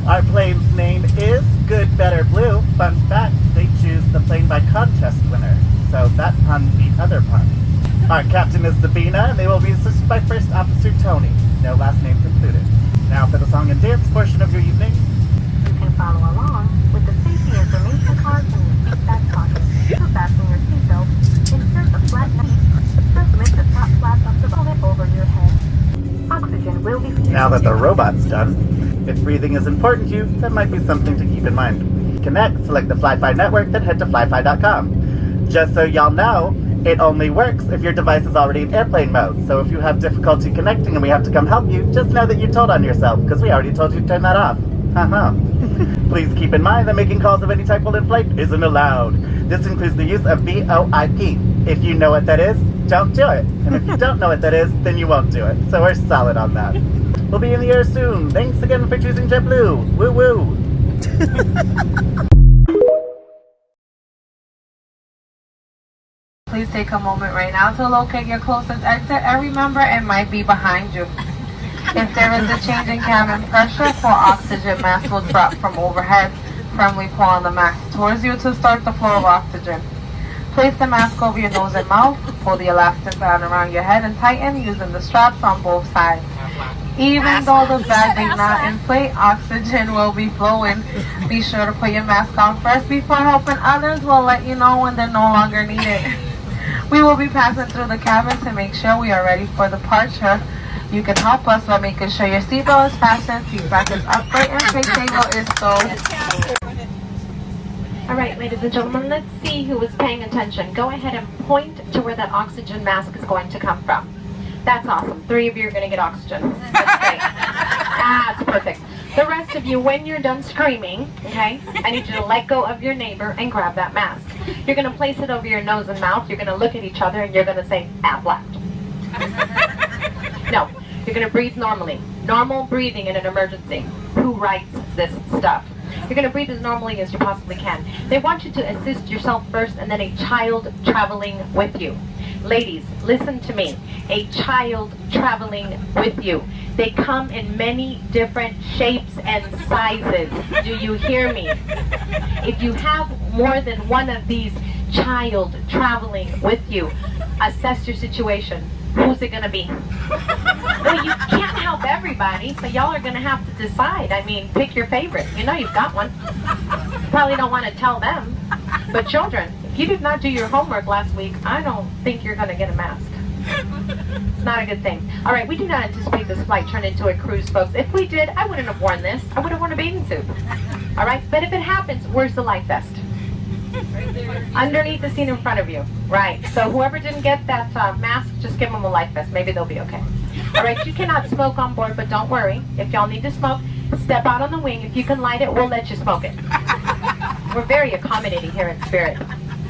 Our plane's name is Good, Better, Blue. Fun fact, they choose the plane by contest winner. So that pun beat other puns. Our captain is Sabina, and they will be assisted by First Officer Tony. No last names included. Now for the song and dance portion of your evening. You can follow along with the safety information cards in your seat back pocket. To fasten your seatbelt, insert the flat seat. Just lift the top flap of the helmet over your head. Oxygen will be... Now that the robot's done, if breathing is important to you, that might be something to keep in mind. Connect, select the FlyFi network, then head to flyfi.com. Just so y'all know, it only works if your device is already in airplane mode. So if you have difficulty connecting and we have to come help you, just know that you told on yourself, because we already told you to turn that off. Please keep in mind that making calls of any type while in flight isn't allowed. This includes the use of VoIP. If you know what that is, don't do it. And if you don't know what that is, then you won't do it. So we're solid on that. We'll be in the air soon. Thanks again for choosing JetBlue. Woo woo. Please take a moment right now to locate your closest exit and remember it might be behind you. If there is a change in cabin pressure, 4 oxygen masks will drop from overhead. Firmly pull on the mask towards you to start the flow of oxygen. Place the mask over your nose and mouth, pull the elastic band around your head and tighten using the straps on both sides. Even though the bag did not inflate, oxygen will be flowing. Be sure to put your mask on first before helping others. We'll let you know when they're no longer needed. We will be passing through the cabin to make sure we are ready for departure. You can help us by making sure your seatbelt is fastened, seat back is upright, and tray table is stowed. All right, ladies and gentlemen, let's see who is paying attention. Go ahead and point to where that oxygen mask is going to come from. That's awesome. 3 of you are going to get oxygen. That's great. That's perfect. The rest of you, when you're done screaming, okay, I need you to let go of your neighbor and grab that mask. You're going to place it over your nose and mouth. You're going to look at each other and you're going to say, left. No, you're going to breathe normally. Normal breathing in an emergency. Who writes this stuff? You're going to breathe as normally as you possibly can. They want you to assist yourself first and then a child traveling with you. Ladies, listen to me. A child traveling with you. They come in many different shapes and sizes. Do you hear me? If you have more than one of these child traveling with you, assess your situation. Who's it going to be? Well, you can't help everybody, so y'all are going to have to decide. I mean, pick your favorite. You know you've got one. You probably don't want to tell them. But children, if you did not do your homework last week, I don't think you're going to get a mask. It's not a good thing. All right, we do not anticipate this flight turn into a cruise, folks. If we did, I wouldn't have worn this. I would have worn a bathing suit. All right, but if it happens, where's the life vest? Underneath the seat in front of you. Right. So whoever didn't get that mask, just give them a life vest. Maybe they'll be okay. All right. You cannot smoke on board, but don't worry. If y'all need to smoke, step out on the wing. If you can light it, we'll let you smoke it. We're very accommodating here in Spirit.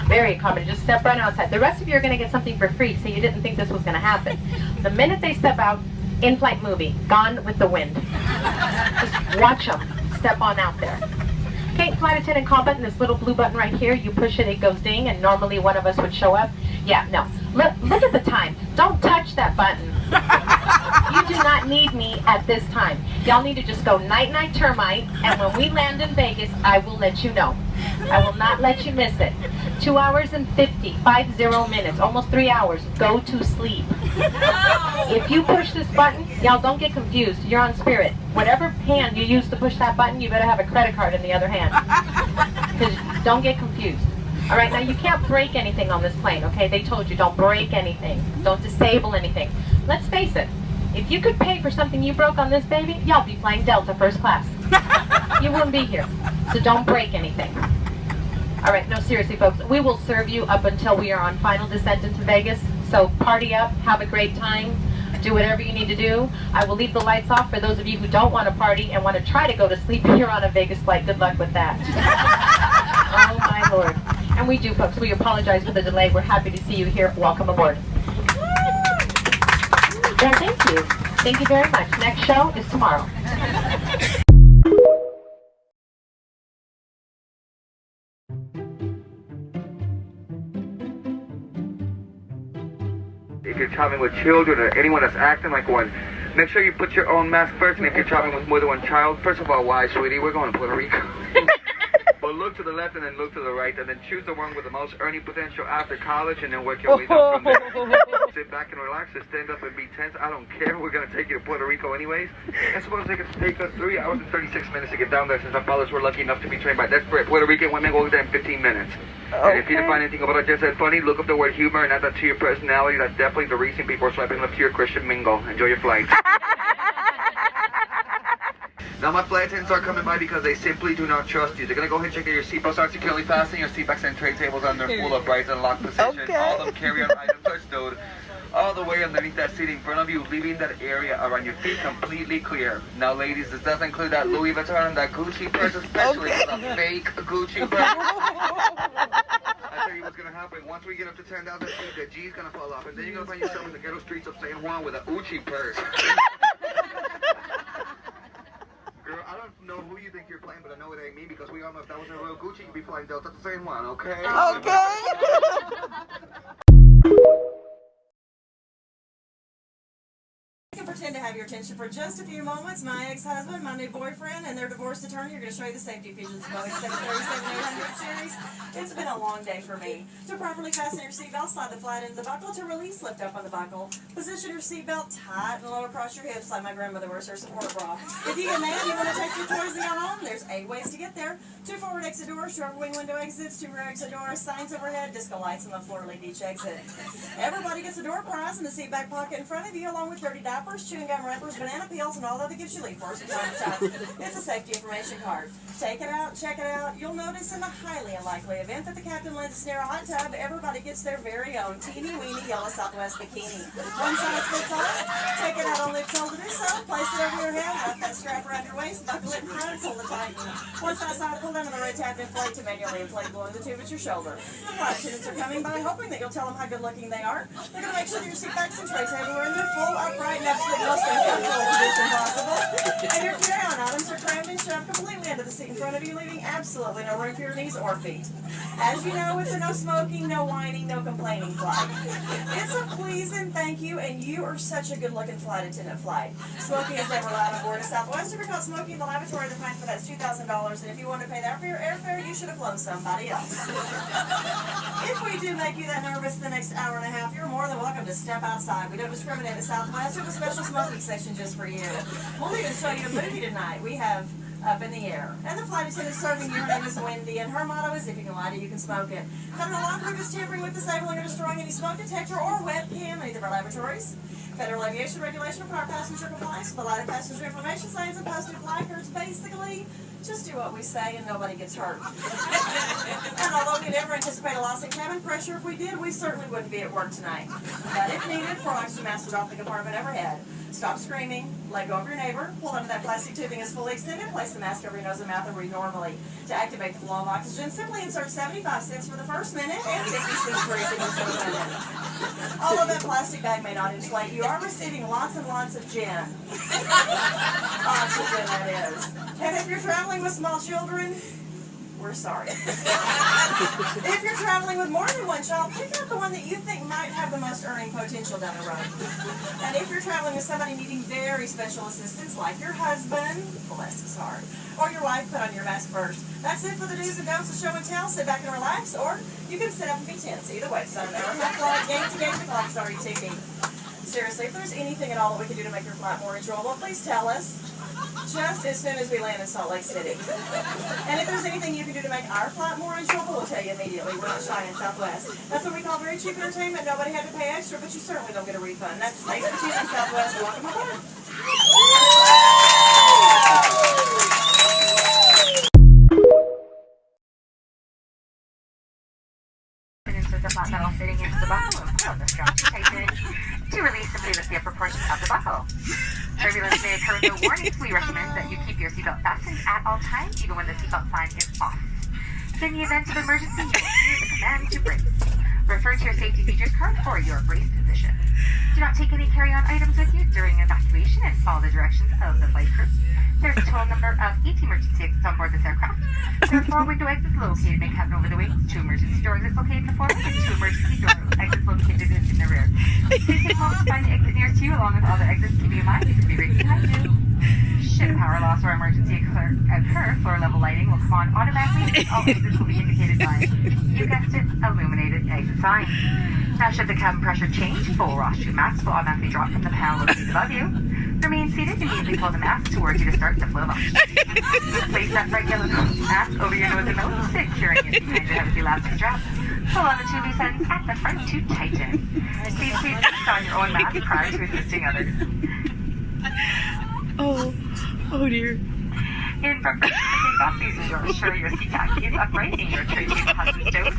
Very accommodating. Just step right outside. The rest of you are going to get something for free, so you didn't think this was going to happen. The minute they step out, in-flight movie, Gone with the Wind. Just watch them step on out there. Okay, flight attendant call button, this little blue button right here, you push it, it goes ding, and normally one of us would show up. Yeah, no. Look at the time. Don't touch that button. You do not need me at this time. Y'all need to just go night-night termite, and when we land in Vegas, I will let you know. I will not let you miss it. 2 hours and 50 minutes, almost 3 hours. Go to sleep. If you push this button, y'all don't get confused. You're on Spirit. Whatever hand you use to push that button, you better have a credit card in the other hand. Because don't get confused. All right, now you can't break anything on this plane, okay? They told you don't break anything. Don't disable anything. Let's face it. If you could pay for something you broke on this baby, y'all be flying Delta first class. You wouldn't be here. So don't break anything. All right, no, seriously, folks. We will serve you up until we are on final descent into Vegas. So party up, have a great time, do whatever you need to do. I will leave the lights off for those of you who don't want to party and want to try to go to sleep here on a Vegas flight. Good luck with that. Oh, my Lord. And we do, folks. We apologize for the delay. We're happy to see you here. Welcome aboard. Well, thank you. Thank you very much. Next show is tomorrow. If you're traveling with children or anyone that's acting like one, make sure you put your own mask first. And if you're traveling with more than one child, first of all, why, sweetie? We're going to Puerto Rico. But look to the left and then look to the right, and then choose the one with the most earning potential after college, and then work your way down from there. Sit back and relax, and stand up and be tense. I don't care. We're going to take you to Puerto Rico anyways. It's supposed to take us 3 hours and 36 minutes to get down there, since our fathers were lucky enough to be trained by desperate Puerto Rican women. We'll get there in 15 minutes. Okay. And if you didn't find anything about what I just said funny, look up the word humor and add that to your personality. That's definitely the reason people are swiping left to your Christian mingle. Enjoy your flight. Now my flight attendants are coming by because they simply do not trust you. They're going to go ahead and check that your seatbelts are securely fastened, your seatbacks and tray tables on their full uprights and locked position. Okay. All of them carry-on items are stowed all the way underneath that seat in front of you, leaving that area around your feet completely clear. Now ladies, this does include that Louis Vuitton and that Gucci purse, especially the fake Gucci purse. I tell you what's going to happen. Once we get up to 10,000 feet, the G's going to fall off, and then you're going to find yourself in the ghetto streets of San Juan with a Gucci purse. Girl, I don't know who you think you're playing, but I know it ain't me, because we all know if that was a real Gucci, you'd be flying Delta to San Juan, okay? Okay. I can pretend to have your attention for just a few moments. My ex-husband, my new boyfriend, and their divorce attorney are going to show you the safety features of Boeing 737-800 series. It's been a long day for me. To properly fasten your seatbelt, slide the flat into the buckle. To release, lift up on the buckle. Position your seatbelt tight and low across your hips like my grandmother wears her support bra. If you get mad and you want to take your toys out home, there's 8 ways to get there. 2 forward exit doors, 2 upper wing window exits, 2 rear exit doors, signs overhead, disco lights, and the floor lead each exit. Everybody gets a door prize in the seat back pocket in front of you, along with 30 diapers, chewing gum wrappers, banana peels, and all other gifts you leave for us from time to time. It's a safety information card. Take it out, check it out. You'll notice in the highly unlikely event that the captain lends us near a hot tub, everybody gets their very own teeny-weeny yellow Southwest bikini. One size fits all. Take it out only if told to do so. Place it over your head, wrap that strap around your waist, buckle it in front, and pull the tighten. Once outside, pull down on the red tab, inflate to manually inflate blowing the tube at your shoulder. The flight attendants are coming by, hoping that you'll tell them how good-looking they are. They're going to make sure that your seat backs and tray table are in their full, upright, and absolute most uncomfortable position possible. And your carry-on items are crammed and shoved completely into the seat in front of you, leaving absolutely no room for your knees or feet. As you know, it's a no smoking, no whining, no complaining flight. It's a please and thank you, and you are such a good-looking flight attendant flight. Smoking is never allowed on board of Southwest. If you're caught smoking in the lavatory, the fine for that's $2,000, and if you want to pay that for your airfare, you should have flown somebody else. If we do make you that nervous the next hour and a half, you're more than welcome to step outside. We don't discriminate at Southwest. We have a special smoking section just for you. We'll even show you a movie tonight. We have Up in the Air. And the flight attendant serving you, her name is Wendy, and her motto is, if you can light it, you can smoke it. Federal law prohibits tampering with, disabling, or destroying any smoke detector or webcam in either of our laboratories. Federal aviation regulation requires passenger compliance with the lighted passenger information signs and posted placards. Basically, just do what we say and nobody gets hurt. And although we never anticipate a loss in cabin pressure, if we did, we certainly wouldn't be at work tonight. But if needed, 4 oxygen masks off the compartment overhead. Stop screaming, let go of your neighbor, pull under that plastic tubing is fully extended, place the mask over your nose and mouth and breathe normally. To activate the flow of oxygen, simply insert 75 cents for the first minute and 50 cents for each additional minute. Although that plastic bag may not inflate, you are receiving lots and lots of gin. Oxygen, that is. And if you're traveling with small children, we're sorry. If you're traveling with more than one child, pick out the one that you think might have the most earning potential down the road. And if you're traveling with somebody needing very special assistance, like your husband, bless his heart, or your wife, put on your mask first. That's it for the do's and don'ts of show and tell. Sit back and relax, or you can sit up and be tense. Either way, it's not an hour and a half flight. Game to game, the clock's already ticking. Seriously, if there's anything at all that we can do to make your flight more enjoyable, please tell us. Just as soon as we land in Salt Lake City. And if there's anything you can do to make our flight more enjoyable, we'll tell you immediately. We're not shy in Southwest. That's what we call very cheap entertainment. Nobody had to pay extra, but you certainly don't get a refund. That's thanks for choosing Southwest. Welcome aboard. Insert the flat metal fitting into the buckle and pull the strap to tighten. To release, simply lift the upper portion of the buckle. Turbulence may occur with no warnings. We recommend that you keep your seatbelt fastened at all times, even when the seatbelt sign is off. In the event of emergency, you will hear the command to brace. Refer to your safety features card for your brace position. Do not take any carry-on items with you during evacuation and follow the directions of the flight crew. There's a total number of 18 emergency exits on board this aircraft. There are 4 window exits located in cabin over the wings, 2 emergency door exits located in the forward, and 2 emergency door exits located in the rear. Please take a moment to find the exit nearest to you along with all the exits, keeping in mind it could be right behind you. Should power loss or emergency occur, floor level lighting will come on automatically and all exits will be indicated by, you guessed it, illuminated exit sign. Now should the cabin pressure change, full rostrum mask will automatically drop from the panel located above you. Remain seated and immediately pull the mask towards you to start the flow of oxygen. Place that bright yellow mask over your nose and mouth, securing it behind your heavy elastic strap. Pull on the 2 loose ends at the front to tighten. Please put on your own mask prior to assisting others. Oh dear. In preparation to take off, please ensure your seat back is upright and your tray table has been stowed.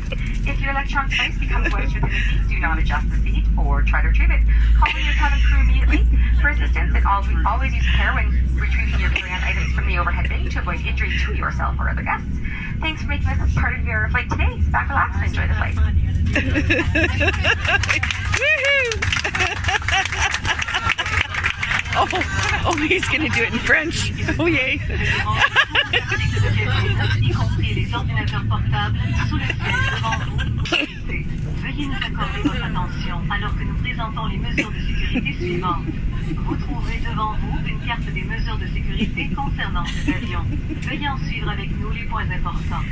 If your electronic device becomes wedged within the seat, do not adjust the seat or try to retrieve it. Call your cabin crew immediately for assistance and always use care when retrieving your carry-on items from the overhead bin to avoid injury to yourself or other guests. Thanks for making this part of your flight today. Sit back, relax, and enjoy the flight. Oh, he's gonna do it in French. Oh yay. Veuillez nous accorder votre attention alors que nous présentons les mesures de sécurité suivantes. Vous trouverez devant vous une carte des mesures de sécurité concernant cet avion. Veuillez en suivre avec nous les points importants.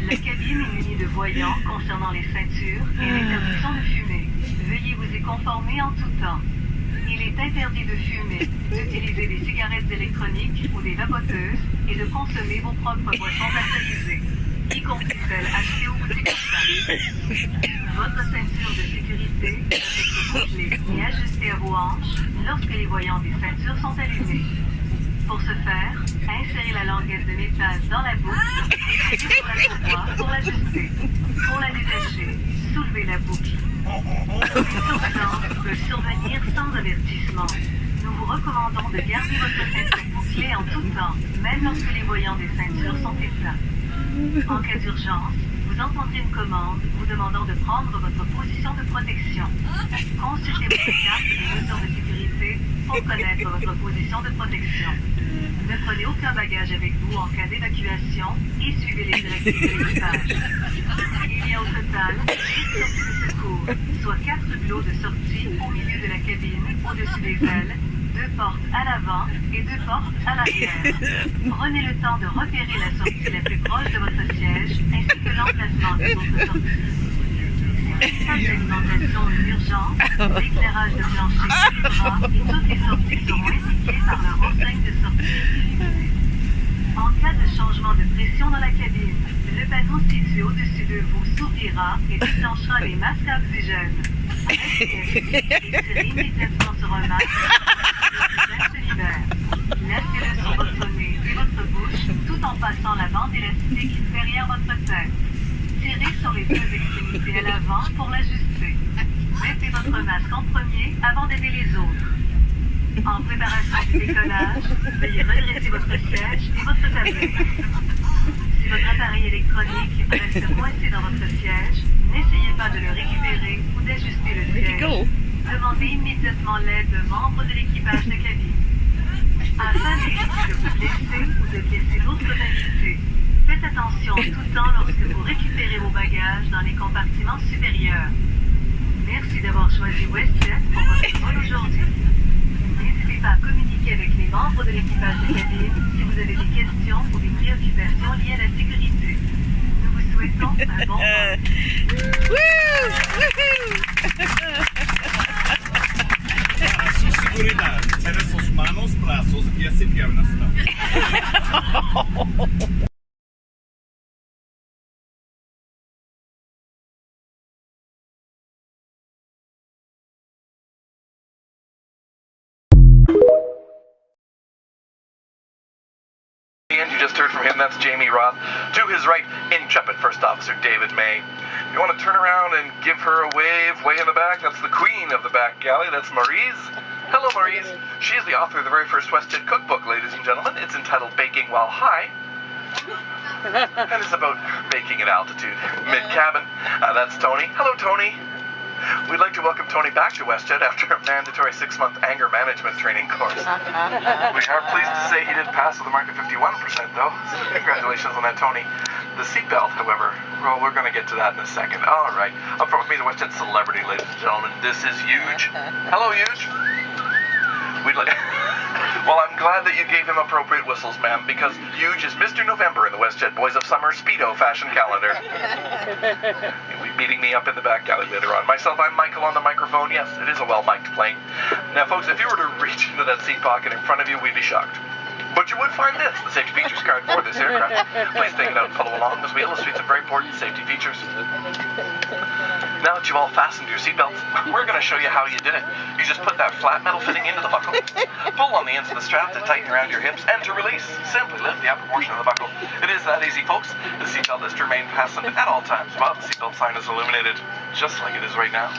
La cabine est munie de voyants concernant les ceintures et l'interdiction de fumer. Veuillez vous y conformer en tout temps. Il est interdit de fumer, d'utiliser des cigarettes électroniques ou des vapoteuses et de consommer vos propres boissons alcoolisées, y compris celles achetées au boutique locale. Votre ceinture de sécurité doit être bouclée et ajustée à vos hanches lorsque les voyants des ceintures sont allumés. Pour ce faire, insérez la languette de métal dans la boucle et tirez sur la courroie pour l'ajuster. Pour la détacher, soulevez la boucle. Les surveillants peuvent survenir sans avertissement. Nous vous recommandons de garder votre ceinture bouclée en tout temps, même lorsque les voyants des ceintures sont éteints. En cas d'urgence, vous entendrez une commande vous demandant de prendre votre position de protection. Consultez votre carte des mesures de sécurité pour connaître votre position de protection. Ne prenez aucun bagage avec vous en cas d'évacuation et suivez les directives de l'équipage. Il y a au total 10 sorties de secours, soit 4 hublots de sortie au milieu de la cabine, au-dessus des ailes, 2 portes à l'avant et 2 portes à l'arrière. Prenez le temps de repérer la sortie la plus proche de votre siège ainsi que l'emplacement des autres sorties. Pas d'alimentation ou d'urgence, l'éclairage de plancher suivra et toutes les sorties seront indiquées par leur enseigne de sortie illuminée. En cas de changement de pression dans la cabine, le panneau situé au-dessus de vous s'ouvrira et déclenchera les masques à oxygène. Restez et tirez immédiatement sur un masque l'oxygène se libère. Laissez-le sur votre nez et votre bouche tout en passant la bande élastique derrière votre tête. Tirez sur les 2 extrémités à l'avant pour l'ajuster. Mettez votre masque en premier avant d'aider les autres. En préparation du décollage, veuillez redresser votre siège et votre tablette. Si votre appareil électronique reste coincé dans votre siège, n'essayez pas de le récupérer ou d'ajuster le siège. Demandez immédiatement l'aide de membres de l'équipage de cabine. Afin d'éviter de vous blesser ou de blesser d'autres invités, faites attention tout le temps lorsque vous récupérez vos bagages dans les compartiments supérieurs. Merci d'avoir choisi WestJet pour votre vol aujourd'hui. N'hésitez pas à communiquer avec les membres de l'équipage de cabine si vous avez des questions ou des préoccupations liées à la sécurité. Nous vous souhaitons un bon vol. Su seguridad, tiene sus manos, brazos, pies y piernas. You just heard from him, that's Jamie Roth. To his right, intrepid First Officer David May. You want to turn around and give her a wave way in the back? That's the queen of the back galley, that's Maurice. Hello, Maurice. She is the author of the very first WestJet cookbook, ladies and gentlemen. It's entitled Baking While High. And it's about baking at altitude, mid-cabin. That's Tony. Hello, Tony. We'd like to welcome Tony back to WestJet after a mandatory 6-month anger management training course. We are pleased to say he did pass with a mark of 51%, though. So congratulations on that, Tony. The seatbelt, however, well, we're going to get to that in a second. All right. Up front with me, the WestJet celebrity, ladies and gentlemen. This is Huge. Hello, Huge. We'd like... Well, I'm glad that you gave him appropriate whistles, ma'am, because Huge is Mr. November in the WestJet Boys of Summer Speedo fashion calendar. You'll be meeting me up in the back alley later on. Myself, I'm Michael on the microphone. Yes, it is a well-mic'd plane. Now, folks, if you were to reach into that seat pocket in front of you, we'd be shocked. But you would find this, the safety features card for this aircraft. Please take it out and follow along as we illustrate some very important safety features. Now that you've all fastened your seatbelts, we're going to show you how you did it. You just put that flat metal fitting into the buckle, pull on the ends of the strap to tighten around your hips, and to release, simply lift the upper portion of the buckle. It is that easy, folks. The seatbelt is to remain fastened at all times while the seatbelt sign is illuminated, just like it is right now.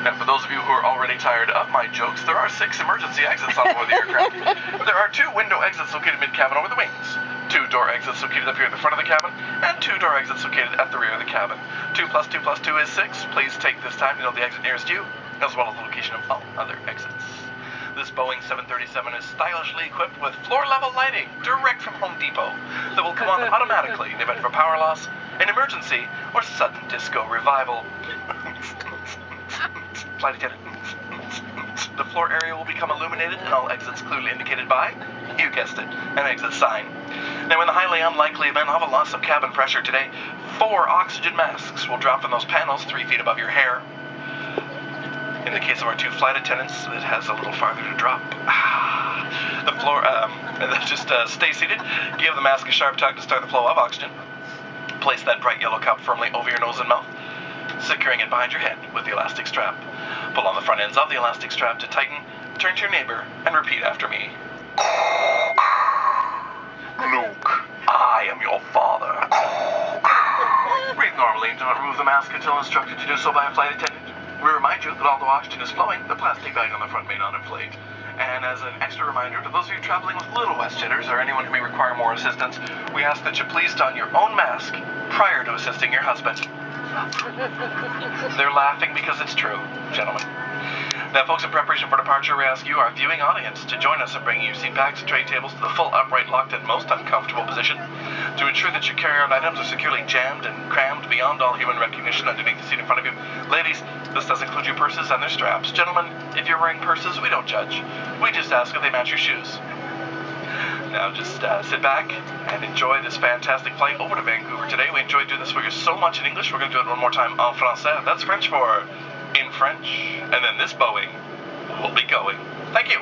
Now, for those of you who are already tired of my jokes, there are 6 emergency exits on board the aircraft. There are 2 window exits located mid-cabin over the wings, 2 door exits located up here at the front of the cabin, and 2 door exits located at the rear of the cabin. 2 plus 2 plus 2 is 6. Please take this time to know the exit nearest you, as well as the location of all other exits. This Boeing 737 is stylishly equipped with floor-level lighting direct from Home Depot that will come on automatically in the event of a power loss, an emergency, or sudden disco revival. Flight attendant. The floor area will become illuminated and all exits clearly indicated by, you guessed it, an exit sign. Now, in the highly unlikely event of a loss of cabin pressure today, 4 oxygen masks will drop from those panels 3 feet above your hair. In the case of our 2 flight attendants, it has a little farther to drop. The floor, just stay seated, give the mask a sharp tug to start the flow of oxygen. Place that bright yellow cup firmly over your nose and mouth, securing it behind your head with the elastic strap. Pull on the front ends of the elastic strap to tighten, turn to your neighbor, and repeat after me. Luke, I am your father. Breathe normally and do not remove the mask until instructed to do so by a flight attendant. We remind you that although oxygen is flowing, the plastic bag on the front may not inflate. And as an extra reminder to those of you traveling with little WestJetters or anyone who may require more assistance, we ask that you please don your own mask prior to assisting your husband. They're laughing because it's true, gentlemen. Now, folks, in preparation for departure, we ask you, our viewing audience, to join us in bringing your seat backs and tray tables to the full upright, locked, and most uncomfortable position to ensure that your carry-on items are securely jammed and crammed beyond all human recognition underneath the seat in front of you. Ladies, this does include your purses and their straps. Gentlemen, if you're wearing purses, we don't judge. We just ask if they match your shoes. Now, just sit back and enjoy this fantastic flight over to Vancouver today. We enjoyed doing this for you so much in English. We're going to do it one more time en français. That's French for in French. And then this Boeing will be going. Thank you.